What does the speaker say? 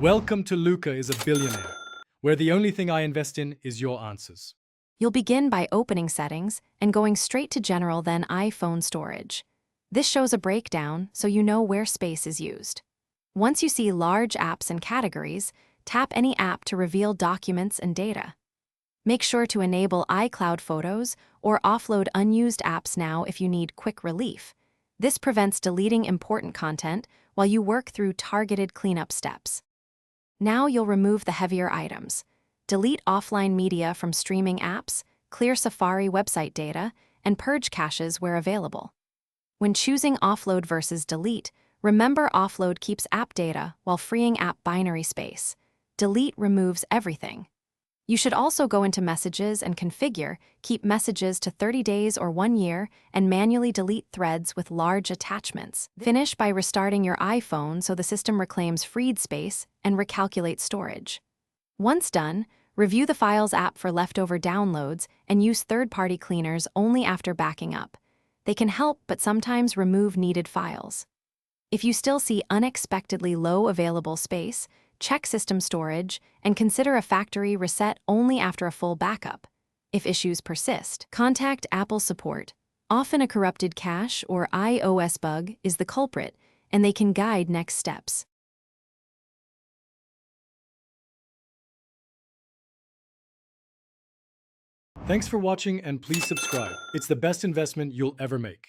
Welcome to Luca is a Billionaire, where the only thing I invest in is your answers. You'll begin by opening Settings and going straight to General, then iPhone Storage. This shows a breakdown so you know where space is used. Once you see large apps and categories, tap any app to reveal documents and data. Make sure to enable iCloud Photos or offload unused apps now if you need quick relief. This prevents deleting important content while you work through targeted cleanup steps. Now you'll remove the heavier items. Delete offline media from streaming apps, clear Safari website data, and purge caches where available. When choosing offload versus delete, remember offload keeps app data while freeing app binary space. Delete removes everything. You should also go into Messages and configure, keep messages to 30 days or 1 year, and manually delete threads with large attachments. Finish by restarting your iPhone so the system reclaims freed space and recalculates storage. Once done, review the Files app for leftover downloads and use third-party cleaners only after backing up. They can help but sometimes remove needed files. If you still see unexpectedly low available space, check system storage and consider a factory reset only after a full backup. If issues persist, contact Apple support. Often a corrupted cache or iOS bug is the culprit, and they can guide next steps. Thanks for watching and please subscribe. It's the best investment you'll ever make.